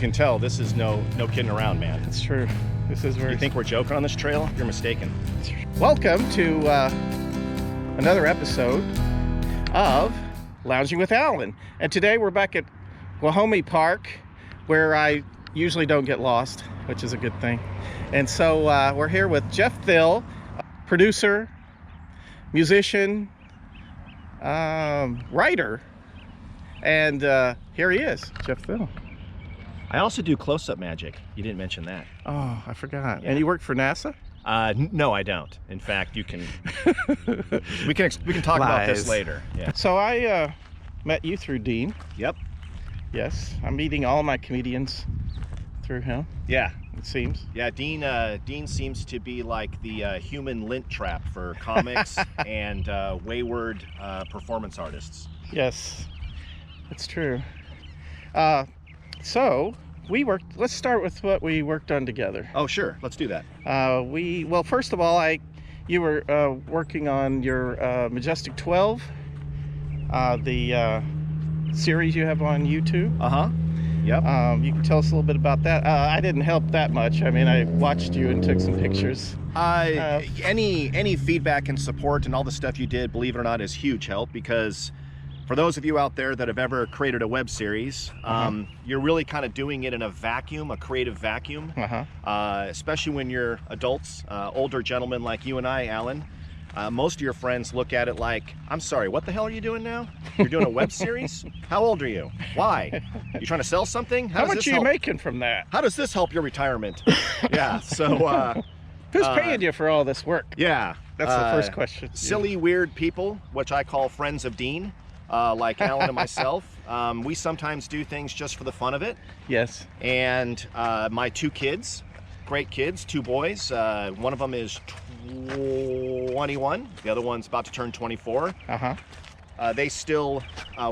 can tell, this is no kidding around, man. It's true. This is very... You think we're joking on this trail? You're mistaken. Welcome to another episode of Lounging with Alan. And today we're back at Guahomie Park, where I usually don't get lost, which is a good thing. And so we're here with Jeff Thill, producer, musician, writer, and here he is, Jeff Thill. I also do close-up magic. You didn't mention that. Oh, I forgot. Yeah. And you work for NASA? No, I don't. In fact, you can. we can talk about this later. Yeah. So I met you through Dean. Yep. Yes, I'm meeting all my comedians through him. Yeah. It seems. Yeah, Dean seems to be like the human lint trap for comics and wayward performance artists. Yes, that's true. So let's start with what we worked on together. Oh, sure. Let's do that. Well, first of all, you were working on your Majestic 12, the series you have on YouTube. Uh-huh. Yep. You can tell us a little bit about that. I didn't help that much. I mean, I watched you and took some pictures. Any feedback and support and all the stuff you did, believe it or not, is huge help, because for those of you out there that have ever created a web series, you're really kind of doing it in a vacuum, a creative vacuum, especially when you're adults, older gentlemen like you and I, Alan. Most of your friends look at it like, I'm sorry, what the hell are you doing now? You're doing a web series? How old are you? Why? You trying to sell something? How much are you making from that? How does this help your retirement? Yeah, so... who's paying you for all this work? Yeah. That's the first question. Silly, weird people, which I call friends of Dean, like Alan and myself. We sometimes do things just for the fun of it. Yes. And my two kids, great kids, two boys. One of them is 21. The other one's about to turn 24. They still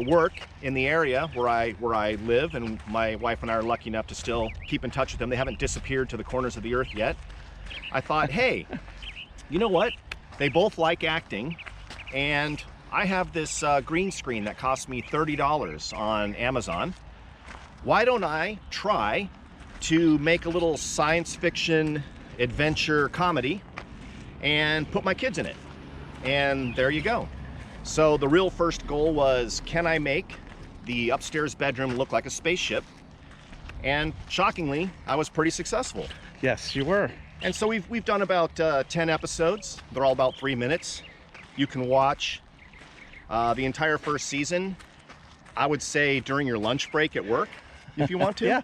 work in the area where I live, and my wife and I are lucky enough to still keep in touch with them. They haven't disappeared to the corners of the earth yet. I thought, hey, you know what? They both like acting, and I have this green screen that cost me $30 on Amazon. Why don't I try to make a little science fiction adventure comedy and put my kids in it? And there you go. So the real first goal was, can I make the upstairs bedroom look like a spaceship? And shockingly, I was pretty successful. Yes, you were. And so we've done about 10 episodes. They're all about 3 minutes. You can watch the entire first season, I would say, during your lunch break at work, if you want to. Yeah.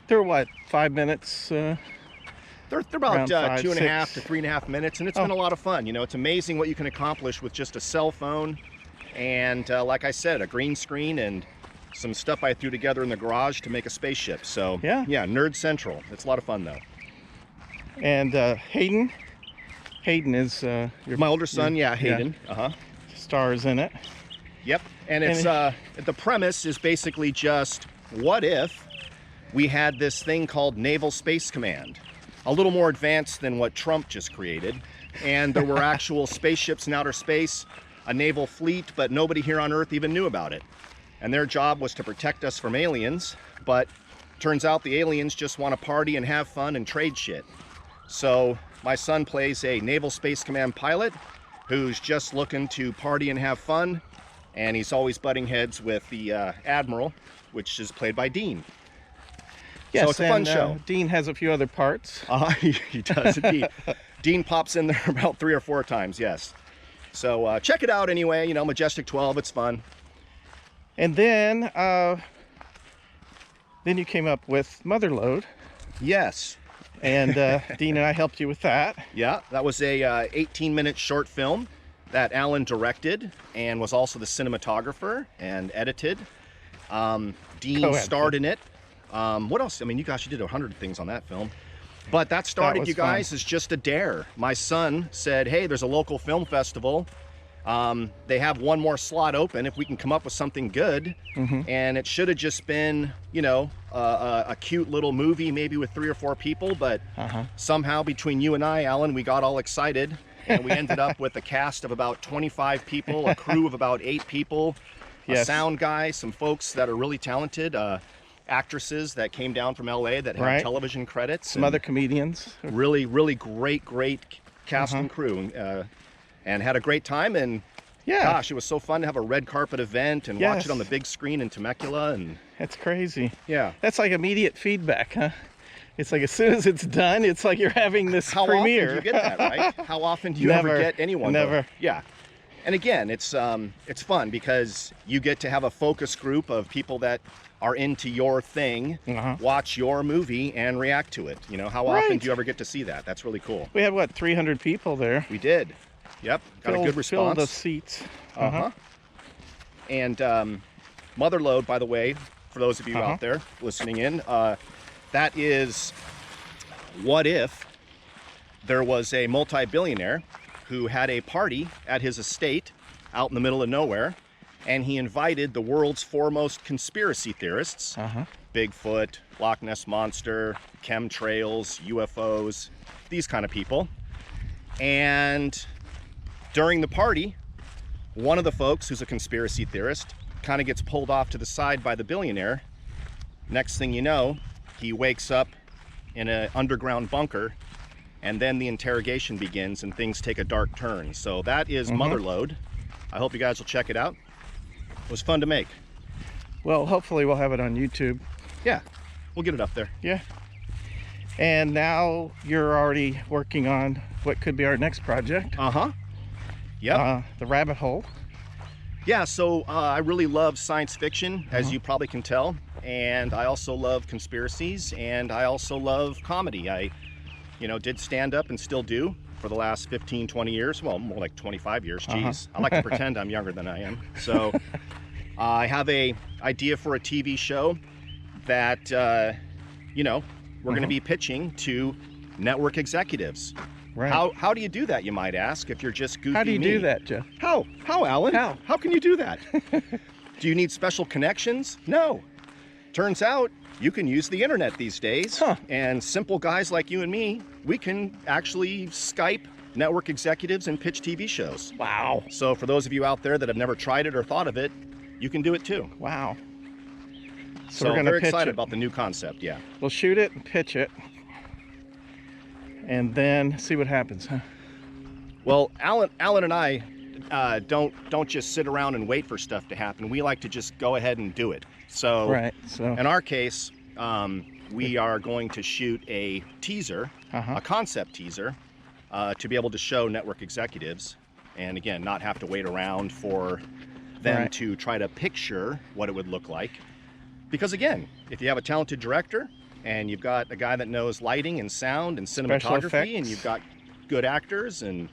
They're what, 5 minutes? They're about 2.5 to 3.5 minutes, and it's been a lot of fun. You know, it's amazing what you can accomplish with just a cell phone and, like I said, a green screen and some stuff I threw together in the garage to make a spaceship. So yeah, Nerd Central. It's a lot of fun, though. And Hayden is my older son. Yeah, Hayden. Yeah. Stars in it. Yep. And it's the premise is basically just, what if we had this thing called Naval Space Command, a little more advanced than what Trump just created, and there were actual spaceships in outer space, a naval fleet, but nobody here on Earth even knew about it. And their job was to protect us from aliens, but turns out the aliens just want to party and have fun and trade shit. So my son plays a Naval Space Command pilot who's just looking to party and have fun, and he's always butting heads with the Admiral, which is played by Dean. Yes, so it's a fun show. Dean has a few other parts. He does indeed. Dean pops in there about 3 or 4 times, yes. So check it out anyway, you know, Majestic 12, it's fun. And then you came up with Motherload. Yes. And Dean and I helped you with that. Yeah, that was a 18-minute short film that Alan directed and was also the cinematographer and edited. Dean starred in it. What else? I mean, you did 100 things on that film. But that started, you guys, as just a dare. My son said, hey, there's a local film festival. They have one more slot open if we can come up with something good. And it should have just been, you know, a cute little movie, maybe with 3 or 4 people. But somehow between you and I, Alan, we got all excited. And we ended up with a cast of about 25 people, a crew of about 8 people, a sound guy, some folks that are really talented. actresses that came down from LA that had television credits. Some other comedians. Really, really great cast and crew, and had a great time. And gosh, it was so fun to have a red carpet event and watch it on the big screen in Temecula. And that's crazy. Yeah, that's like immediate feedback, huh? It's like as soon as it's done, it's like you're having this premiere. How often do you get that, right? How often do you ever get anyone? Never. Yeah. And again, it's fun because you get to have a focus group of people that are into your thing, watch your movie and react to it. You know, how often do you ever get to see that? That's really cool. We had, what, 300 people there? We did. Yep. Got a good response. Filled the seats. And Motherload, by the way, for those of you out there listening in, that is what if there was a multi-billionaire who had a party at his estate out in the middle of nowhere, and he invited the world's foremost conspiracy theorists, Bigfoot, Loch Ness Monster, chemtrails, UFOs, these kind of people. And during the party, one of the folks who's a conspiracy theorist kind of gets pulled off to the side by the billionaire. Next thing you know, he wakes up in an underground bunker, and then the interrogation begins and things take a dark turn. So that is Motherload. I hope you guys will check it out. It was fun to make. Well, hopefully we'll have it on YouTube. Yeah, we'll get it up there. Yeah. And now you're already working on what could be our next project. Yep. The Rabbit Hole. Yeah, so I really love science fiction, as you probably can tell. And I also love conspiracies, and I also love comedy. I, did stand up and still do for the last 15, 20 years. Well, more like 25 years, geez. I like to pretend I'm younger than I am. So I have a idea for a TV show that, we're gonna be pitching to network executives. Right. How do you do that, you might ask, if you're just goofy How do you do that, Jeff? How, Alan? How can you do that? Do you need special connections? No. Turns out you can use the internet these days, and simple guys like you and me, we can actually Skype network executives and pitch TV shows. Wow. So for those of you out there that have never tried it or thought of it, you can do it too. Wow. So we're very excited about the new concept, yeah. We'll shoot it and pitch it, and then see what happens, huh? Well, Alan and I don't just sit around and wait for stuff to happen. We like to just go ahead and do it. So, in our case, we are going to shoot a teaser, a concept teaser, to be able to show network executives, and again, not have to wait around for them to try to picture what it would look like. Because again, if you have a talented director and you've got a guy that knows lighting and sound and cinematography, and you've got good actors and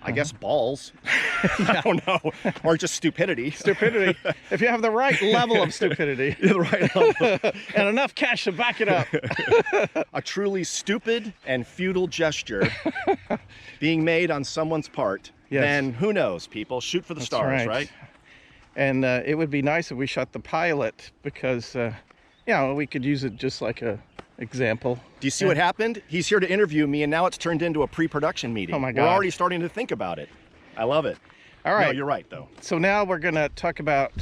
I guess balls, I don't know, or just stupidity. Stupidity. If you have the right level of stupidity. The right level. And enough cash to back it up. A truly stupid and futile gesture being made on someone's part, then who knows, people? Shoot for the stars, right? And it would be nice if we shot the pilot because, we could use it just like a example. Do you see what happened? He's here to interview me, and now it's turned into a pre-production meeting. Oh my God. We're already starting to think about it. I love it. All right. No, you're right, though. So now we're going to talk about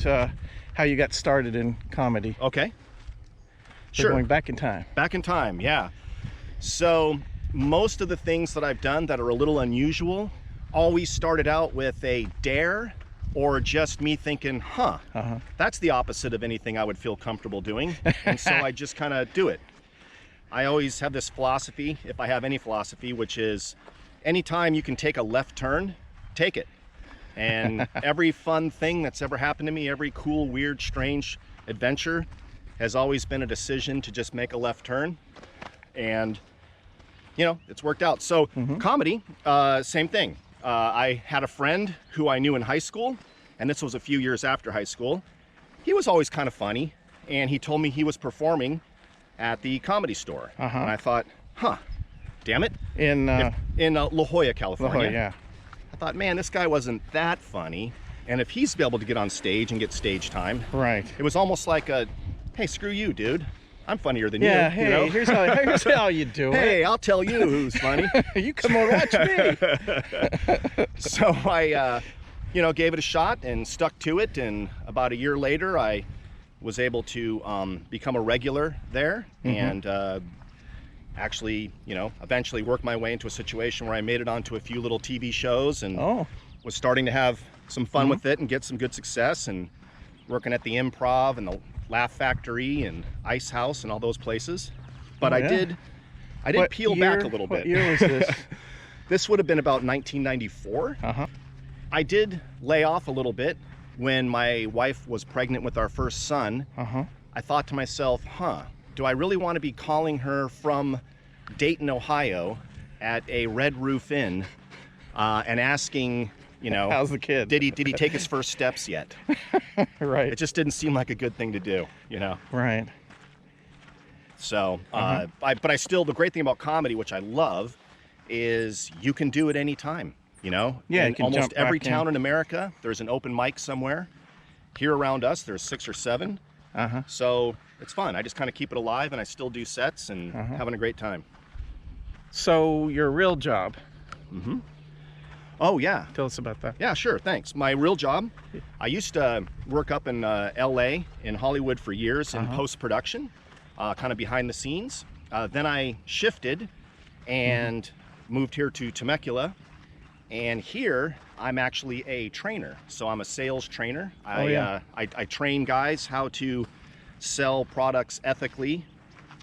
how you got started in comedy. Okay. We're going back in time. Back in time, yeah. So most of the things that I've done that are a little unusual always started out with a dare or just me thinking, that's the opposite of anything I would feel comfortable doing. And so I just kind of do it. I always have this philosophy, if I have any philosophy, which is anytime you can take a left turn, take it. And every fun thing that's ever happened to me, every cool, weird, strange adventure has always been a decision to just make a left turn. And, it's worked out. So comedy, same thing. I had a friend who I knew in high school, and this was a few years after high school. He was always kind of funny, and he told me he was performing at the Comedy Store. And I thought, damn it. In La Jolla, California. La Jolla, yeah. I thought, man, this guy wasn't that funny. And if he's able to get on stage and get stage time, it was almost like a, hey, screw you, dude. I'm funnier than you. Yeah, hey, here's how you do it. Hey, I'll tell you who's funny. You come over, watch me. So I, gave it a shot and stuck to it. And about a year later, I was able to become a regular there, and actually, you know, eventually work my way into a situation where I made it onto a few little TV shows, and was starting to have some fun with it and get some good success, and working at the Improv and the Laugh Factory and Ice House and all those places. But I did peel back a little bit. What year was this? This would have been about 1994. I did lay off a little bit when my wife was pregnant with our first son. I thought to myself, do I really want to be calling her from Dayton, Ohio at a Red Roof Inn and asking, you know, how's the kid? Did he take his first steps yet? Right. It just didn't seem like a good thing to do, you know? Right. So, but I still, the great thing about comedy, which I love, is you can do it anytime, you know? Yeah, in you can almost jump every back town in America, there's an open mic somewhere. Here around us, there's 6 or 7. So it's fun. I just kind of keep it alive, and I still do sets and having a great time. So your real job. Oh, yeah. Tell us about that. Yeah, sure. Thanks. My real job, I used to work up in LA, in Hollywood for years in post-production, kind of behind the scenes. Then I shifted and moved here to Temecula. And here, I'm actually a trainer. So I'm a sales trainer. I train guys how to sell products ethically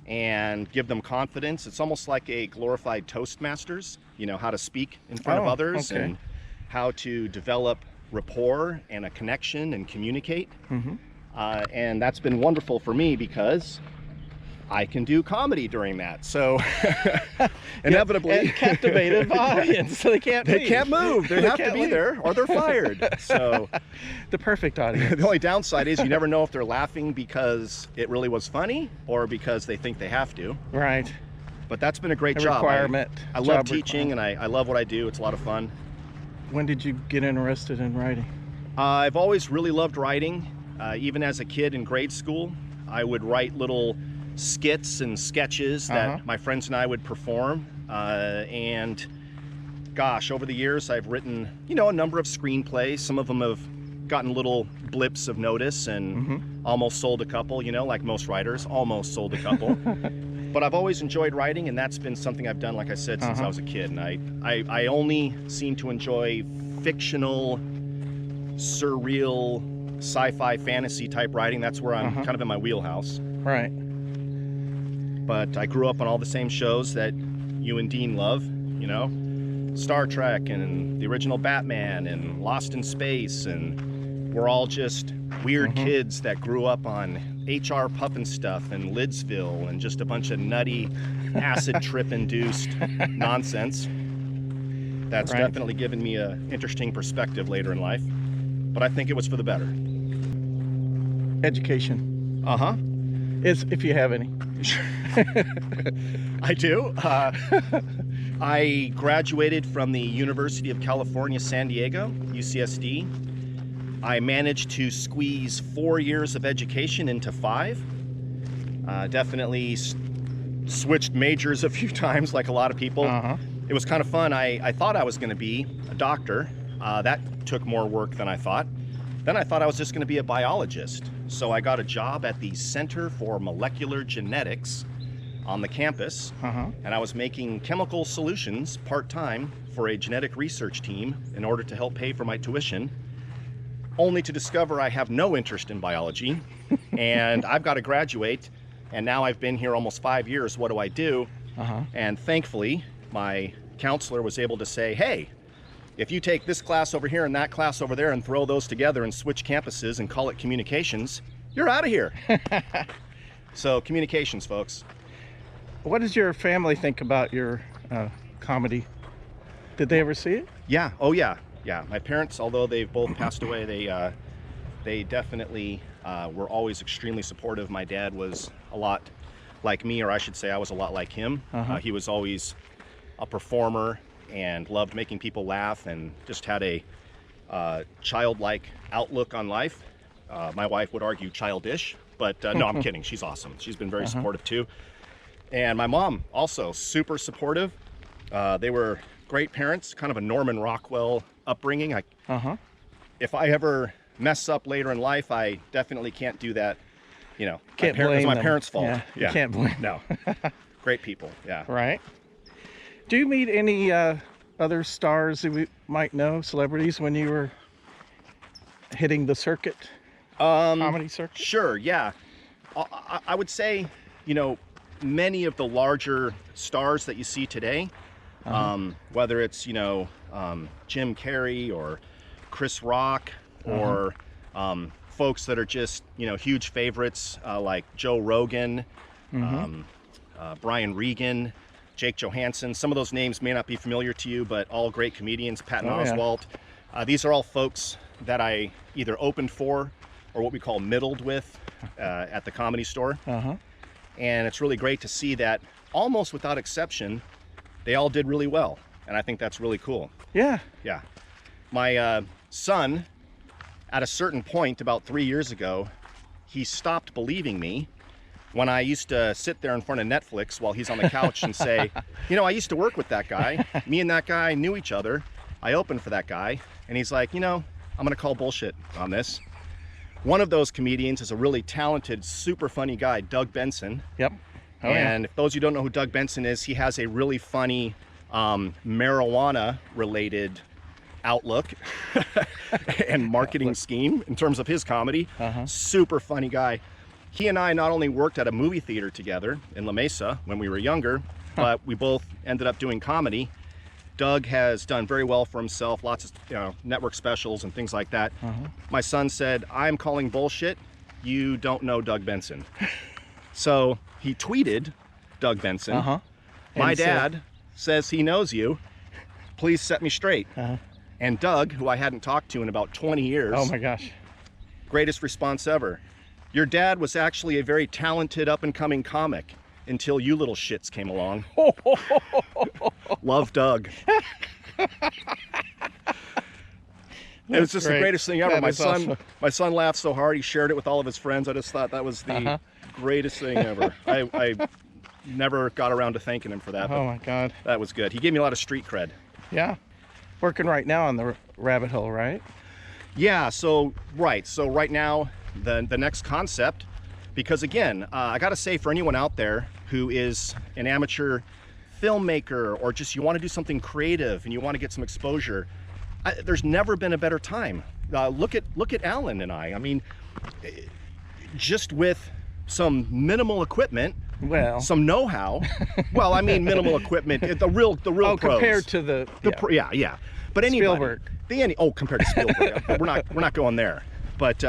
and give them confidence. It's almost like a glorified Toastmasters, you know, how to speak in front of others and how to develop rapport and a connection and communicate. And that's been wonderful for me because I can do comedy during that. So inevitably and captivated the audience, so they can't move. They have to be there or they're fired. So the perfect audience. The only downside is you never know if they're laughing because it really was funny or because they think they have to. Right. But that's been a great job. Requirement. I love teaching, and I love what I do. It's a lot of fun. When did you get interested in writing? I've always really loved writing. Even as a kid in grade school, I would write little skits and sketches that my friends and I would perform. And gosh, over the years, I've written, you know, a number of screenplays. Some of them have gotten little blips of notice and almost sold a couple, you know, like most writers, almost sold a couple. But I've always enjoyed writing, and that's been something I've done, like I said, since I was a kid. And I only seem to enjoy fictional, surreal, sci-fi, fantasy type writing. That's where I'm kind of in my wheelhouse. Right. But I grew up on all the same shows that you and Dean love, you know, Star Trek and the original Batman and Lost in Space, and we're all just weird kids that grew up on HR Puffin Stuff and Lidsville and just a bunch of nutty acid trip induced nonsense. That's definitely given me an interesting perspective later in life, but I think it was for the better. Education. Is if you have any. I do. I graduated from the University of California, San Diego, UCSD. I managed to squeeze 4 years of education into 5. Definitely switched majors a few times, like a lot of people. It was kind of fun. I thought I was going to be a doctor. That took more work than I thought. Then I thought I was just going to be a biologist. So I got a job at the Center for Molecular Genetics on the campus. And I was making chemical solutions part-time for a genetic research team in order to help pay for my tuition, only to discover I have no interest in biology and I've got to graduate, and now I've been here almost 5 years. What do I do? And thankfully, my counselor was able to say, hey, if you take this class over here and that class over there and throw those together and switch campuses and call it communications, you're out of here. So communications, folks. What does your family think about your comedy? Did they ever see it? Yeah. Oh, yeah. Yeah. My parents, although they've both passed away, they definitely were always extremely supportive. My dad was a lot like me, or I should say I was a lot like him. He was always a performer and loved making people laugh and just had a childlike outlook on life. My wife would argue childish, but no, I'm kidding. She's awesome. She's been very supportive too. And my mom also super supportive. They were great parents, kind of a Norman Rockwell upbringing. If I ever mess up later in life, I definitely can't do that you know, Can't it was blame my them. parents' fault. Yeah, you can't blame No. Great people. Yeah. Right. Do you meet any other stars that we might know, celebrities, when you were hitting the circuit, comedy circuit? Sure. Yeah. I would say, you know, many of the larger stars that you see today, whether it's, you know, Jim Carrey or Chris Rock or folks that are just, you know, huge favorites like Joe Rogan, Brian Regan, Jake Johansson. Some of those names may not be familiar to you, but all great comedians, Patton Oswalt. These are all folks that I either opened for or what we call middled with at the Comedy Store. And it's really great to see that almost without exception, they all did really well. And I think that's really cool. Yeah. Yeah. My son, at a certain point about 3 years ago, he stopped believing me when I used to sit there in front of Netflix while he's on the couch and say, you know, I used to work with that guy. Me and that guy knew each other. I opened for that guy. And he's like, you know, I'm gonna call bullshit on this. One of those comedians is a really talented, super funny guy, Doug Benson. Yep. And if those of you don't know who Doug Benson is, he has a really funny marijuana-related outlook and marketing scheme in terms of his comedy. Super funny guy. He and I not only worked at a movie theater together in La Mesa when we were younger, but we both ended up doing comedy. Doug has done very well for himself, lots of, you know, network specials and things like that. My son said, I'm calling bullshit. You don't know Doug Benson. So he tweeted Doug Benson. My dad says he knows you. Please set me straight. And Doug, who I hadn't talked to in about 20 years. Oh my gosh. Greatest response ever. Your dad was actually a very talented up-and-coming comic until you little shits came along. Love, Doug. It was just the greatest thing ever. My son laughed so hard, he shared it with all of his friends. I just thought that was the greatest thing ever. I never got around to thanking him for that. Oh my God. That was good. He gave me a lot of street cred. Yeah. Working right now on the rabbit hole, right? Yeah, so right now the next concept, because again, I gotta say, for anyone out there who is an amateur filmmaker or just you want to do something creative and you want to get some exposure, there's never been a better time. Look at Alan and I mean, just with some minimal equipment, well, some know-how. Well, I mean minimal equipment, the real pros. Compared to the yeah. But anybody, Spielberg. Compared to Spielberg, we're not going there. But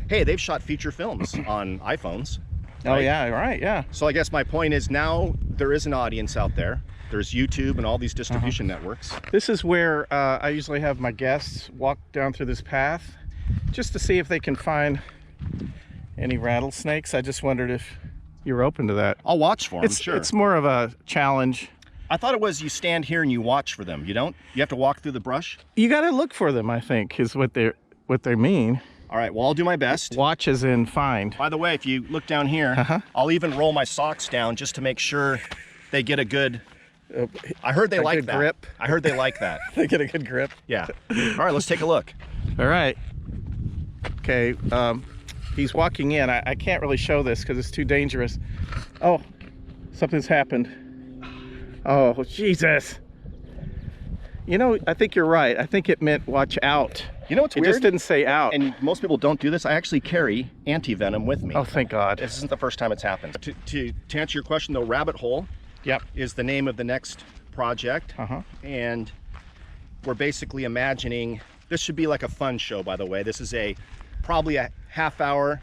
hey, they've shot feature films on iPhones. Right? Oh yeah, right, yeah. So I guess my point is now there is an audience out there. There's YouTube and all these distribution networks. This is where I usually have my guests walk down through this path just to see if they can find any rattlesnakes. I just wondered if you're open to that. I'll watch for them, sure. It's more of a challenge. I thought it was you stand here and you watch for them. You don't? You have to walk through the brush? You got to look for them, I think, is what they mean. All right, well, I'll do my best. Watch as in find. By the way, if you look down here, I'll even roll my socks down just to make sure they get a good... I heard they like that. Grip. I heard they like that. They get a good grip. Yeah. All right, let's take a look. All right. Okay, he's walking in. I can't really show this because it's too dangerous. Oh, something's happened. Oh, Jesus. You know, I think you're right. I think it meant watch out. You know what's weird? It just didn't say out. And most people don't do this. I actually carry anti-venom with me. Oh, thank God. This isn't the first time it's happened. To answer your question, though, Rabbit Hole is the name of the next project. And we're basically imagining, this should be like a fun show, by the way. This is probably a half-hour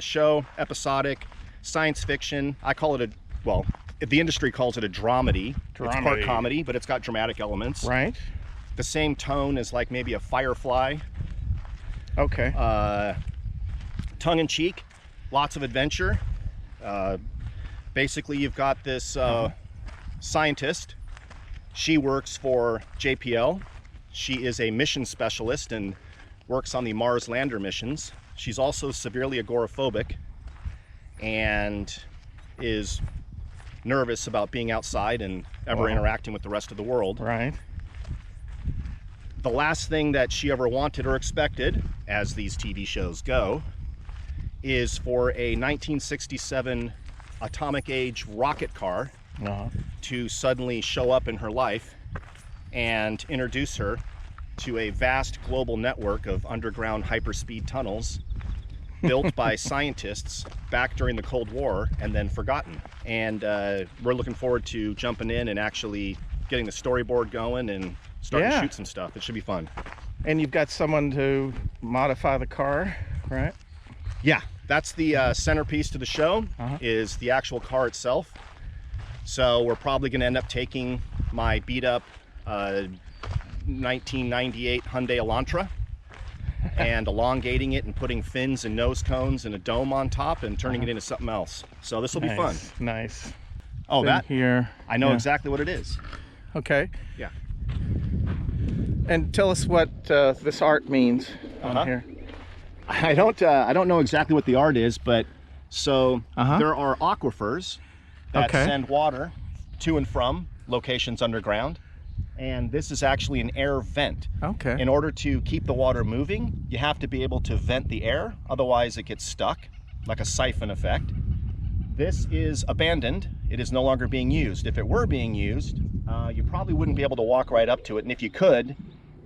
show, episodic, science fiction. I call it the industry calls it a dramedy. It's part comedy, but it's got dramatic elements. Right. The same tone as like maybe a Firefly. Okay. Tongue-in-cheek, lots of adventure. Basically, you've got this scientist. She works for JPL. She is a mission specialist and works on the Mars lander missions. She's also severely agoraphobic and is nervous about being outside and ever interacting with the rest of the world. Right. The last thing that she ever wanted or expected, as these TV shows go, is for a 1967 atomic age rocket car to suddenly show up in her life and introduce her to a vast global network of underground hyperspeed tunnels built by scientists back during the Cold War and then forgotten. And we're looking forward to jumping in and actually getting the storyboard going and starting to shoot some stuff. It should be fun. And you've got someone to modify the car, right? Yeah, that's the centerpiece to the show, is the actual car itself. So we're probably going to end up taking my beat up 1998 Hyundai Elantra and elongating it and putting fins and nose cones and a dome on top and turning it into something else. So this will be fun. Nice. Oh, that here. I know exactly what it is. Okay. Yeah. And tell us what this art means on here. I don't know exactly what the art is, but so there are aquifers that send water to and from locations underground, and this is actually an air vent. In order to keep the water moving, you have to be able to vent the air, otherwise it gets stuck, like a siphon effect. This is abandoned. It is no longer being used. If it were being used, you probably wouldn't be able to walk right up to it, and if you could,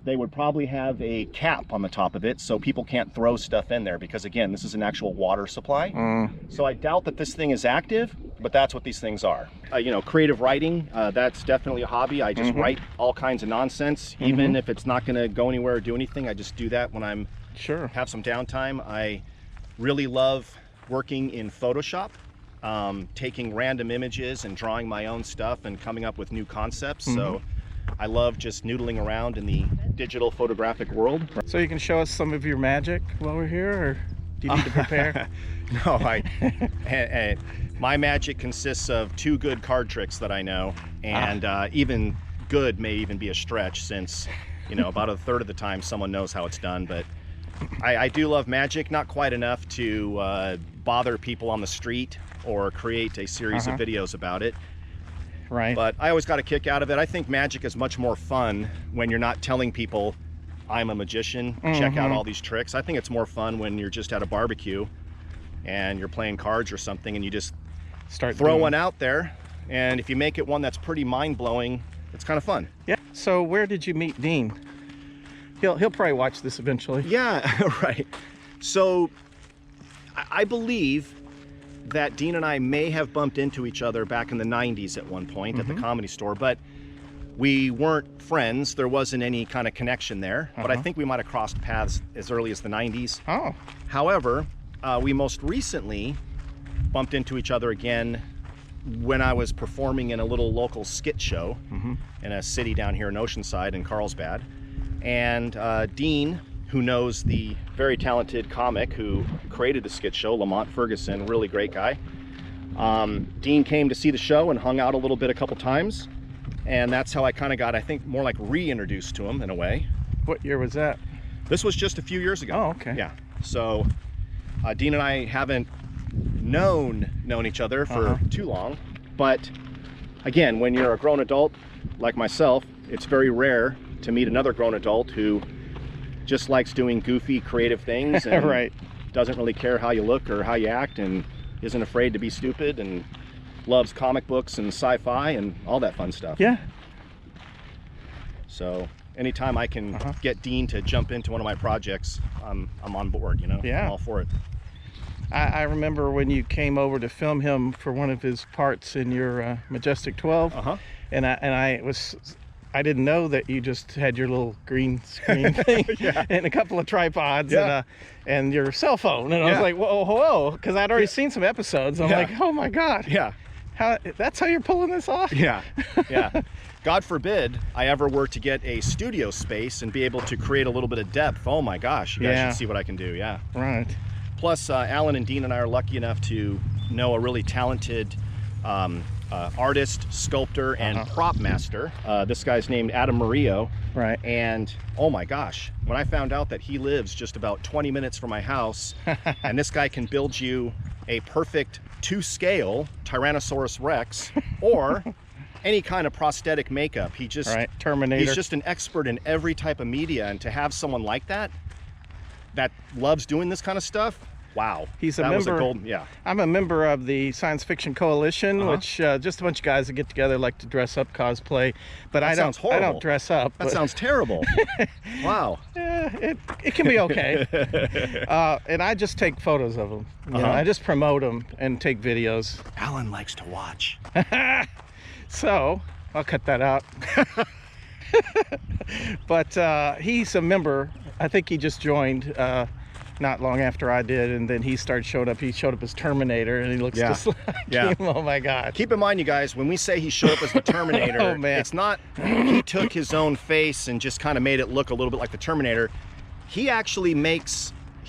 they would probably have a cap on the top of it so people can't throw stuff in there, because again, this is an actual water supply. So I doubt that this thing is active, but that's what these things are. You know, creative writing, that's definitely a hobby. I just write all kinds of nonsense, even if it's not gonna go anywhere or do anything. I just do that when I'm have some downtime. I really love working in Photoshop, taking random images and drawing my own stuff and coming up with new concepts. So I love just noodling around in the digital photographic world. So you can show us some of your magic while we're here, or do you need to prepare? No, my magic consists of 2 good card tricks that I know, and even good may even be a stretch, since, you know, about a third of the time someone knows how it's done. But I do love magic, not quite enough to bother people on the street or create a series of videos about it. But I always got a kick out of it. I think magic is much more fun when you're not telling people I'm a magician, check out all these tricks. I think it's more fun when you're just at a barbecue and you're playing cards or something, and you just throw one out there, and if you make it one that's pretty mind-blowing, it's kind of fun. Yeah. So where did you meet Dean? He'll probably watch this eventually. Yeah, right. So I believe that Dean and I may have bumped into each other back in the 90s at one point at the Comedy Store, but we weren't friends. There wasn't any kind of connection there, but I think we might have crossed paths as early as the 90s. However, we most recently bumped into each other again when I was performing in a little local skit show in a city down here in Oceanside in Carlsbad. And Dean, who knows the very talented comic who created the skit show, Lamont Ferguson, really great guy. Dean came to see the show and hung out a little bit a couple times, and that's how I kind of got, I think, more like reintroduced to him in a way. What year was that? This was just a few years ago. Oh, okay. Yeah. So Dean and I haven't known each other for too long, but again, when you're a grown adult like myself, it's very rare to meet another grown adult who just likes doing goofy, creative things and doesn't really care how you look or how you act, and isn't afraid to be stupid, and loves comic books and sci-fi and all that fun stuff. Yeah. So anytime I can get Dean to jump into one of my projects, I'm on board, you know? Yeah. I'm all for it. I remember when you came over to film him for one of his parts in your Majestic 12, and I didn't know that you just had your little green screen thing and a couple of tripods and your cell phone, and I was like, whoa, because I'd already seen some episodes. I'm like, oh my God. That's how you're pulling this off? Yeah. God forbid I ever were to get a studio space and be able to create a little bit of depth. Oh my gosh, you guys should see what I can do. Right. Plus, Alan and Dean and I are lucky enough to know a really talented artist, sculptor, and prop master. This guy's named Adam Murillo. Right. And oh my gosh, when I found out that he lives just about 20 minutes from my house, and this guy can build you a perfect 2-scale Tyrannosaurus Rex or any kind of prosthetic makeup. He just Terminator. He's just an expert in every type of media, and to have someone like that loves doing this kind of stuff, Wow. He's a that member. Was a gold, yeah. I'm a member of the Science Fiction Coalition, which just a bunch of guys that get together like to dress up, cosplay. But I don't dress up. That sounds terrible. Wow. Yeah, it can be okay. And I just take photos of them. You know, I just promote them and take videos. Alan likes to watch. So I'll cut that out. But he's a member. I think he just joined not long after I did, and then he started showing up. He showed up as Terminator, and he looks just like him. Oh my God! Keep in mind, you guys, when we say he showed up as the Terminator, oh, man. It's not he took his own face and just kind of made it look a little bit like the Terminator. He actually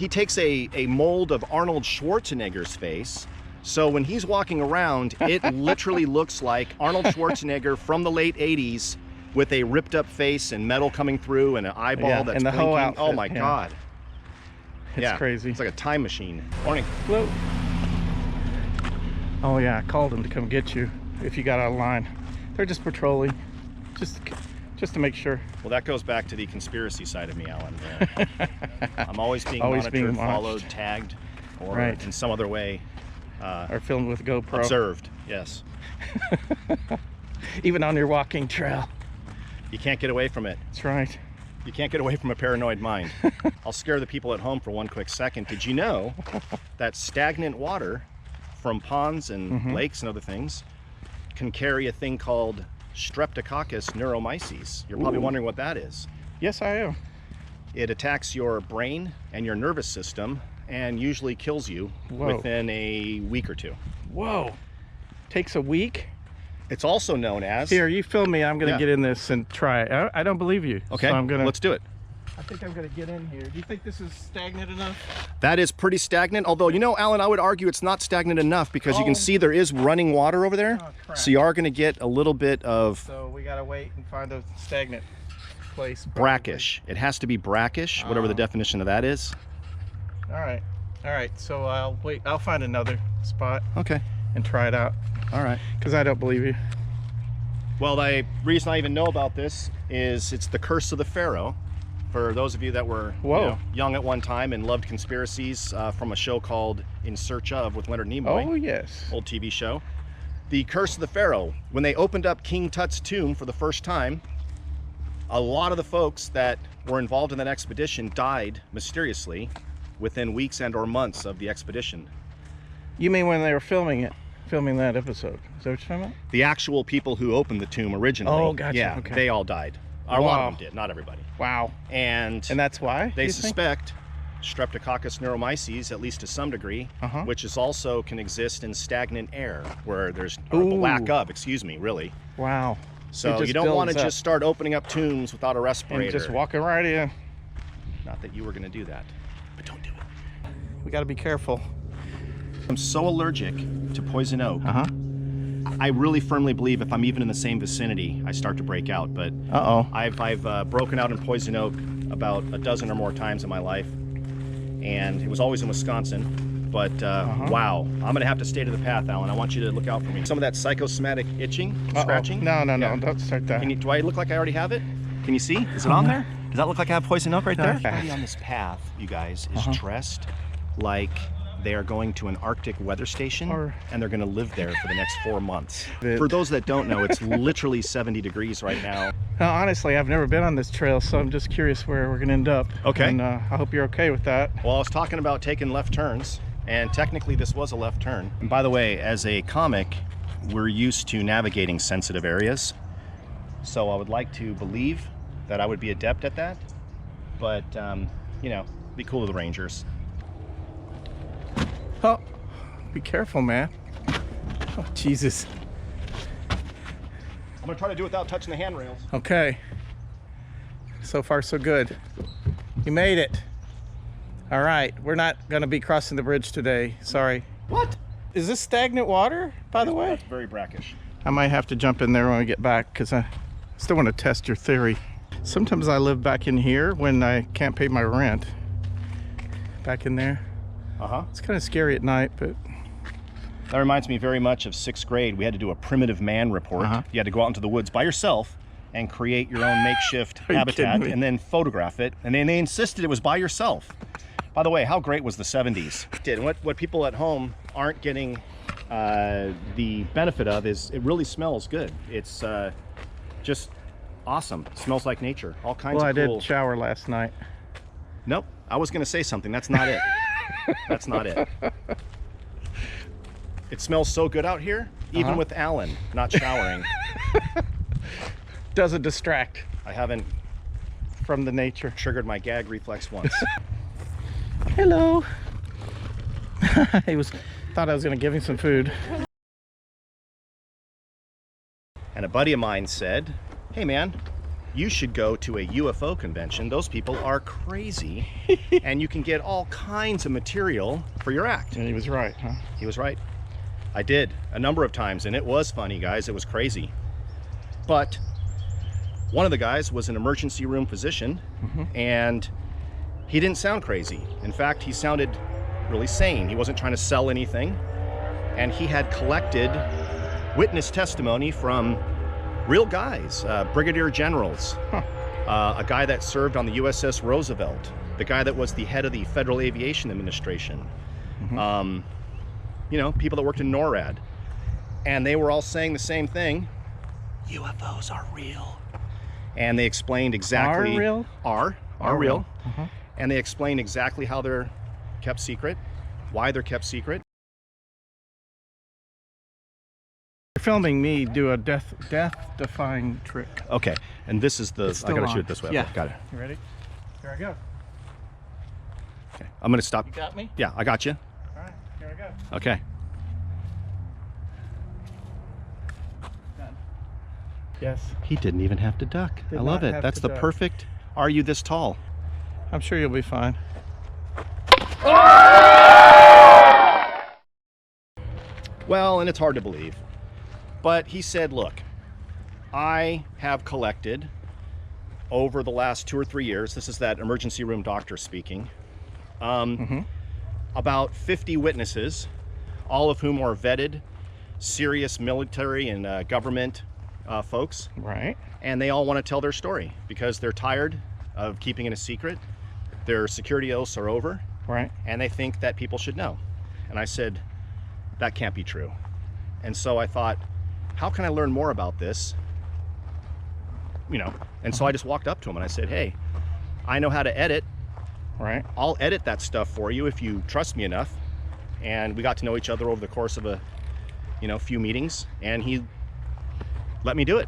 takes a mold of Arnold Schwarzenegger's face. So when he's walking around, it literally looks like Arnold Schwarzenegger from the late 80s with a ripped up face and metal coming through and an eyeball that's and the blinking. whole outfit, oh my God. It's crazy. It's like a time machine. Morning. Hello. Oh yeah, I called them to come get you if you got out of line. They're just patrolling, just to make sure. Well, that goes back to the conspiracy side of me, Alan. I'm always being monitored, followed, tagged, or in some other way. Or filmed with GoPro. Observed, yes. Even on your walking trail. You can't get away from it. That's right. You can't get away from a paranoid mind. I'll scare the people at home for one quick second. Did you know that stagnant water from ponds and lakes and other things can carry a thing called Streptococcus Neuro? You're probably wondering what that is. Yes, I am. It attacks your brain and your nervous system and usually kills you within a week or two. Whoa. Takes a week? It's also known as... Here, you film me. I'm going to get in this and try it. I don't believe you. Okay, so let's do it. I think I'm going to get in here. Do you think this is stagnant enough? That is pretty stagnant. Although, you know, Alan, I would argue it's not stagnant enough because you can see there is running water over there. So you are going to get a little bit of... So we got to wait and find a stagnant place. Probably. Brackish. It has to be brackish, whatever the definition of that is. All right. All right. So I'll wait. I'll find another spot. Okay. And try it out. All right. Because I don't believe you. Well, the reason I even know about this is it's the curse of the Pharaoh. For those of you that were young at one time and loved conspiracies from a show called In Search Of with Leonard Nimoy. Oh, yes. Old TV show. The curse of the Pharaoh. When they opened up King Tut's tomb for the first time, a lot of the folks that were involved in that expedition died mysteriously within weeks and or months of the expedition. You mean when they were filming that episode? Is that what you're talking about? The actual people who opened the tomb originally. Oh, gotcha. Yeah, okay. they all died. A lot of them did, not everybody. Wow. And that's why? They suspect Streptococcus Neuro, at least to some degree, which is also can exist in stagnant air, where there's the lack of, really. Wow. So you don't want to just start opening up tombs without a respirator. And just walking right in. Not that you were going to do that, but don't do it. We got to be careful. I'm so allergic to poison oak. I really firmly believe if I'm even in the same vicinity, I start to break out. But I've broken out in poison oak about a dozen or more times in my life, and it was always in Wisconsin. But wow, I'm gonna have to stay to the path, Alan. I want you to look out for me. Some of that psychosomatic itching, scratching. No, don't start that. Do I look like I already have it? Can you see? Is it on there? Does that look like I have poison oak right there? Everybody on this path, you guys, is dressed like they are going to an Arctic weather station and they're going to live there for the next 4 months. For those that don't know, it's literally 70 degrees right now. Now, honestly, I've never been on this trail, so I'm just curious where we're going to end up. Okay. And I hope you're okay with that. Well, I was talking about taking left turns, and technically this was a left turn. And by the way, as a comic, we're used to navigating sensitive areas. So I would like to believe that I would be adept at that. But, you know, be cool with the Rangers. Oh, be careful, man. Oh, Jesus. I'm gonna try to do it without touching the handrails. Okay. So far, so good. You made it. All right, we're not gonna be crossing the bridge today. Sorry. What? Is this stagnant water, by the way? That's very brackish. I might have to jump in there when we get back because I still want to test your theory. Sometimes I live back in here when I can't pay my rent. Back in there. It's kind of scary at night, but... That reminds me very much of 6th grade. We had to do a primitive man report. You had to go out into the woods by yourself and create your own makeshift habitat and then photograph it. And then they insisted it was by yourself. By the way, how great was the 70s? What people at home aren't getting the benefit of is it really smells good. It's just awesome. It smells like nature. All kinds of cool. Well, I did shower last night. Nope. I was going to say something. That's not it. That's not it. It smells so good out here, even with Alan not showering. Doesn't distract. I haven't from the nature. Triggered my gag reflex once. Hello. Thought I was going to give him some food. And a buddy of mine said, hey man, you should go to a UFO convention. Those people are crazy and you can get all kinds of material for your act. And he was right, huh? He was right. I did a number of times and it was funny, guys. It was crazy. But one of the guys was an emergency room physician and he didn't sound crazy. In fact, he sounded really sane. He wasn't trying to sell anything. And he had collected witness testimony from real guys, brigadier generals, a guy that served on the USS Roosevelt, the guy that was the head of the Federal Aviation Administration, you know, people that worked in NORAD. And they were all saying the same thing. UFOs are real. And they explained exactly... Are real? Are real. And they explained exactly how they're kept secret, why they're kept secret. You're filming me do a death-defying trick. Okay, and this is the... I gotta shoot it this way. Yeah. Okay, got it. You ready? Here I go. Okay, I'm gonna stop. You got me? Yeah, I got you. All right, here I go. Okay. Done. Yes. He didn't even have to duck. I love it. That's the perfect, are you this tall? I'm sure you'll be fine. Well, and it's hard to believe, but he said, look, I have collected over the last 2 or 3 years, this is that emergency room doctor speaking, about 50 witnesses, all of whom are vetted, serious military and government folks. Right. And they all want to tell their story because they're tired of keeping it a secret. Their security oaths are over. Right. And they think that people should know. And I said, that can't be true. And so I thought, how can I learn more about this? You know, and so I just walked up to him and I said, hey, I know how to edit. Right. I'll edit that stuff for you if you trust me enough. And we got to know each other over the course of a, you know, few meetings, and he let me do it.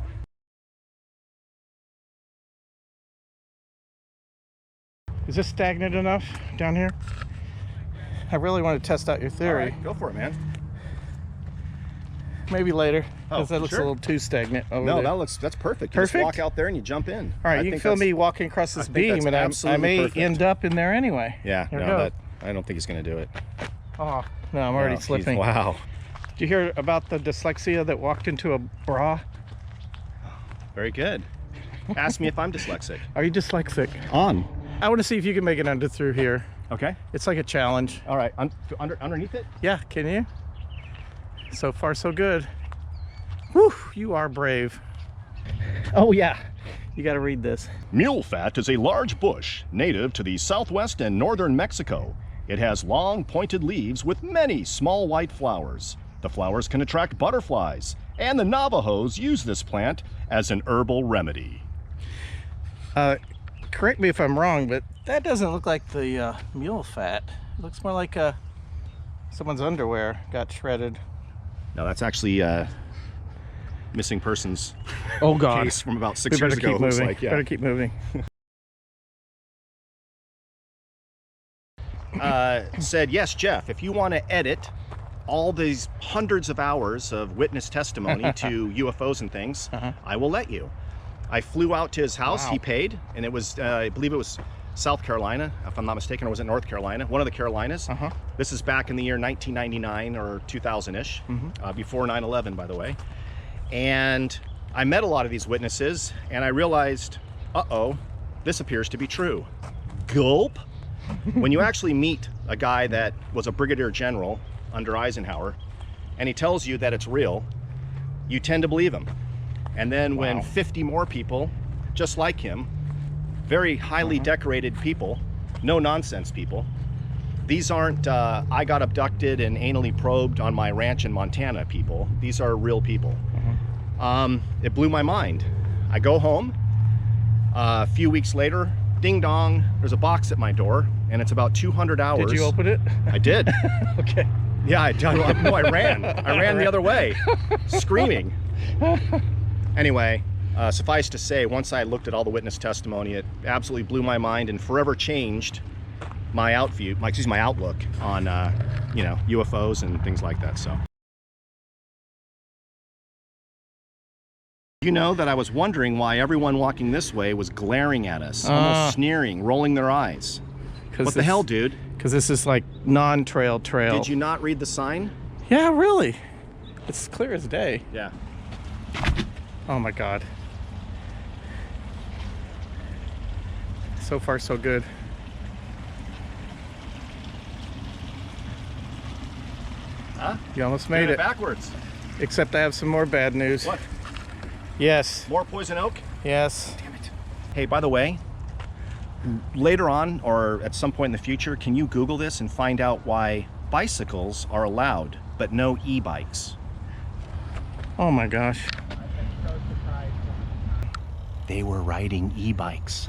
Is this stagnant enough down here? I really want to test out your theory. All right, go for it, man. Maybe later, because Oh, that looks a little too stagnant over there. No, that's perfect. You Perfect? just walk out there and you jump in. All right, you can film me walking across this beam, and I may end up in there anyway. Yeah, Here no, I don't think he's going to do it. Oh, no, I'm already slipping. Wow. Did you hear about the dyslexia that walked into a bra? Very good. Ask me if I'm dyslexic. Are you dyslexic? On. I want to see if you can make it under through here. Okay. It's like a challenge. All right, underneath it? Yeah, can you? So far, so good. Whew, you are brave. Oh, yeah. You got to read this. Mule fat is a large bush native to the southwest and northern Mexico. It has long, pointed leaves with many small white flowers. The flowers can attract butterflies, and the Navajos use this plant as an herbal remedy. Correct me if I'm wrong, but that doesn't look like the mule fat. It looks more like someone's underwear got shredded. No, that's actually missing persons case from about 6 years ago. Keep moving. Like, yeah. Better keep moving. Said, yes, Jeff, if you want to edit all these hundreds of hours of witness testimony to UFOs and things, I will let you. I flew out to his house. Wow. He paid, and it was, I believe it was South Carolina, if I'm not mistaken, or was it North Carolina? One of the Carolinas. This is back in the year 1999 or 2000-ish, before 9/11, by the way. And I met a lot of these witnesses, and I realized, uh-oh, this appears to be true. Gulp. When you actually meet a guy that was a brigadier general under Eisenhower, and he tells you that it's real, you tend to believe him. And then when 50 more people, just like him, very highly decorated people, no nonsense people, These aren't, I got abducted and anally probed on my ranch in Montana people. These are real people. It blew my mind. I go home, a few weeks later, ding dong, there's a box at my door, and it's about 200 hours. Did you open it? I did. Okay. Yeah, I ran. I ran the other way, screaming. Anyway, suffice to say, once I looked at all the witness testimony, it absolutely blew my mind and forever changed my outlook on, you know, UFOs and things like that. So, you know that I was wondering why everyone walking this way was glaring at us, almost sneering, rolling their eyes. What the hell, dude? Because this is like non-trail trail. Did you not read the sign? Yeah, really. It's clear as day. Yeah. Oh my God. So far, so good. Huh? You almost made it. Backwards. Except I have some more bad news. What? Yes. More poison oak? Yes. Damn it. Hey, by the way, later on or at some point in the future, can you Google this and find out why bicycles are allowed but no e-bikes? Oh my gosh. They were riding e-bikes.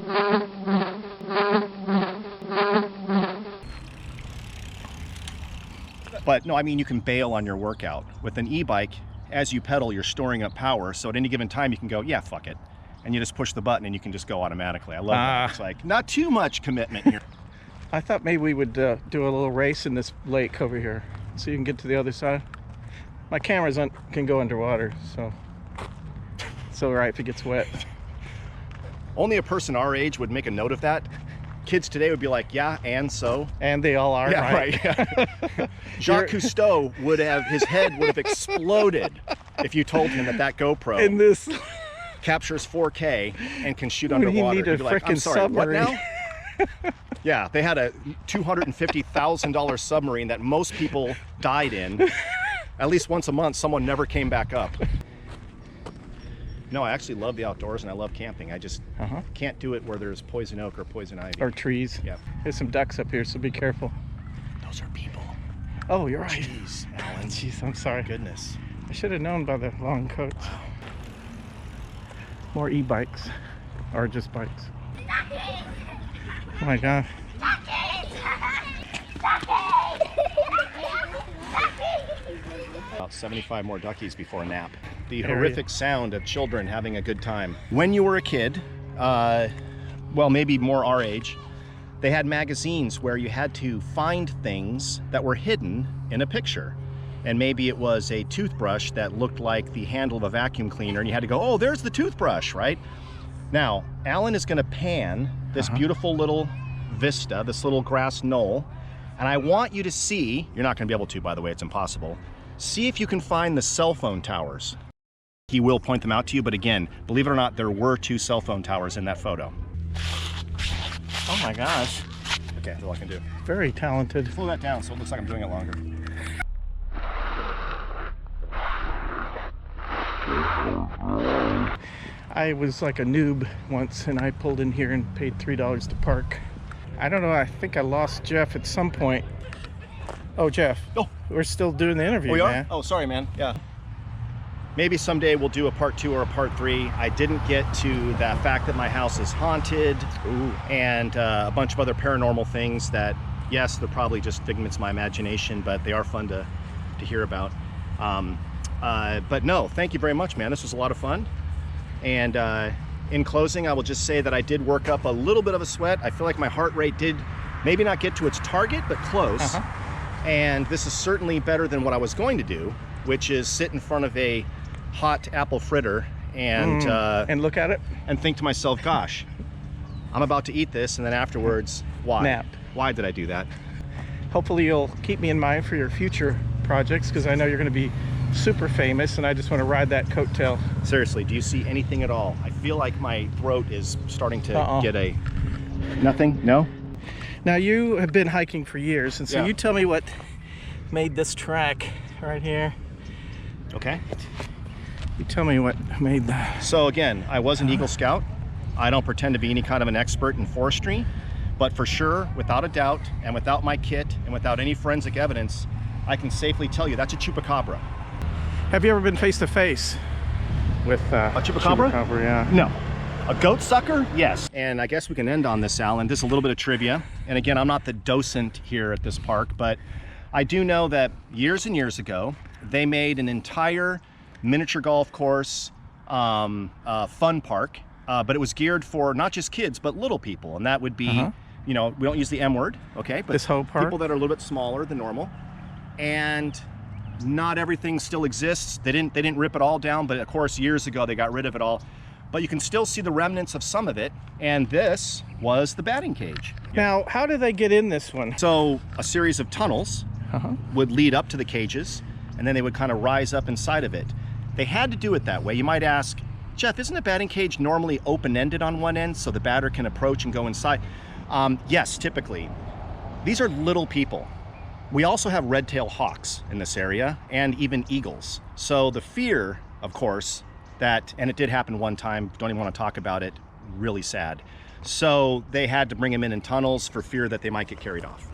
But no, I mean, you can bail on your workout. With an e-bike, as you pedal, you're storing up power. So at any given time, you can go, yeah, fuck it. And you just push the button and you can just go automatically. I love that. It's like, not too much commitment here. I thought maybe we would do a little race in this lake over here so you can get to the other side. My cameras can go underwater, so it's all right if it gets wet. Only a person our age would make a note of that. Kids today would be like, yeah, and so? And they all are, yeah, right? Yeah. Jacques Cousteau his head would have exploded if you told him that GoPro in this captures 4K and can shoot when underwater. He need a He'd be like, I'm sorry, submarine. what now? Yeah, they had a $250,000 submarine that most people died in. At least once a month, someone never came back up. No, I actually love the outdoors and I love camping. I just can't do it where there's poison oak or poison ivy. Or trees. Yeah. There's some ducks up here, so be careful. Those are people. Oh, you're right. Jeez, Alan. Jeez, I'm sorry. Goodness. I should have known by the long coats. More e-bikes. Or just bikes. Oh my God. About 75 more duckies before nap. The horrific sound of children having a good time. When you were a kid, well, maybe more our age, they had magazines where you had to find things that were hidden in a picture. And maybe it was a toothbrush that looked like the handle of a vacuum cleaner, and you had to go, oh, there's the toothbrush, right? Now, Alan is gonna pan this beautiful little vista, this little grass knoll, and I want you to see, you're not gonna be able to, by the way, it's impossible, see if you can find the cell phone towers. He will point them out to you, but again, believe it or not, there were 2 cell phone towers in that photo. Oh my gosh. Okay, that's all I can do. Very talented. Slow that down so it looks like I'm doing it longer. I was like a noob once and I pulled in here and paid $3 to park. I don't know, I think I lost Jeff at some point. Oh, Jeff. Oh. We're still doing the interview, We are? man. Oh, sorry, man. Yeah. Maybe someday we'll do a part 2 or a part 3. I didn't get to the fact that my house is haunted. Ooh. And a bunch of other paranormal things that, yes, they're probably just figments of my imagination, but they are fun to hear about. But no, thank you very much, man. This was a lot of fun. And in closing, I will just say that I did work up a little bit of a sweat. I feel like my heart rate did maybe not get to its target, but close. And this is certainly better than what I was going to do, which is sit in front of a hot apple fritter and look at it and think to myself, gosh, I'm about to eat this, and then afterwards, why? Nap. Why did I do that? Hopefully you'll keep me in mind for your future projects, because I know you're going to be super famous and I just want to ride that coattail. Seriously, do you see anything at all? I feel like my throat is starting to get a... Nothing? No? Now you have been hiking for years, and so Yeah. you tell me what made this track right here. Okay. You tell me what made that. So again, I was an Eagle Scout. I don't pretend to be any kind of an expert in forestry, But for sure, without a doubt, and without my kit, and without any forensic evidence, I can safely tell you that's a chupacabra. Have you ever been face to face with a chupacabra? Chupacabra, yeah. No. A goat sucker? Yes. And I guess we can end on this, Alan. This is a little bit of trivia. And again, I'm not the docent here at this park, but I do know that years and years ago, they made an entire miniature golf course fun park, but it was geared for not just kids, but little people. And that would be, you know, we don't use the M word, okay? But this whole park? People that are a little bit smaller than normal. And not everything still exists. They didn't rip it all down, but of course, years ago, they got rid of it all. But you can still see the remnants of some of it, and this was the batting cage. Now, how do they get in this one? So a series of tunnels would lead up to the cages, and then they would kind of rise up inside of it. They had to do it that way. You might ask, Jeff, isn't a batting cage normally open-ended on one end so the batter can approach and go inside? Yes, typically. These are little people. We also have red-tailed hawks in this area, and even eagles. So the fear, of course, that, and it did happen one time, don't even want to talk about it, really sad. So they had to bring them in tunnels for fear that they might get carried off.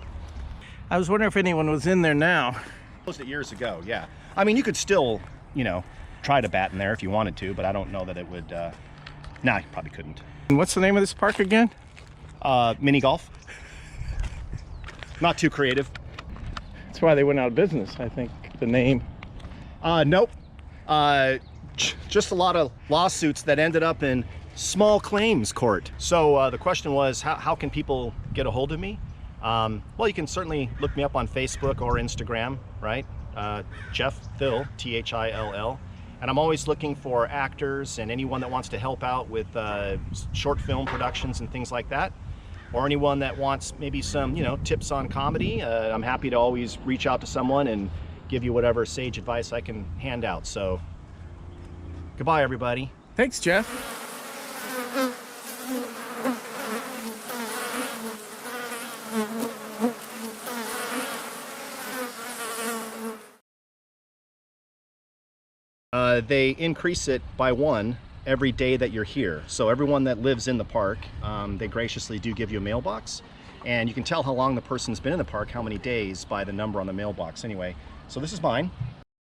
I was wondering if anyone was in there now. Closed it years ago, yeah. I mean, you could still, you know, try to bat in there if you wanted to, but I don't know that it would, nah, you probably couldn't. And what's the name of this park again? Mini golf. Not too creative. That's why they went out of business, I think, the name. Nope. Just a lot of lawsuits that ended up in small claims court. So the question was, how can people get a hold of me? Well, you can certainly look me up on Facebook or Instagram, right? Jeff Thill, T-H-I-L-L. And I'm always looking for actors and anyone that wants to help out with short film productions and things like that. Or anyone that wants maybe some, you know, tips on comedy. I'm happy to always reach out to someone and give you whatever sage advice I can hand out. So goodbye, everybody. Thanks, Jeff. They increase it by 1 every day that you're here. So everyone that lives in the park, they graciously do give you a mailbox. And you can tell how long the person's been in the park, how many days, by the number on the mailbox anyway. So this is mine.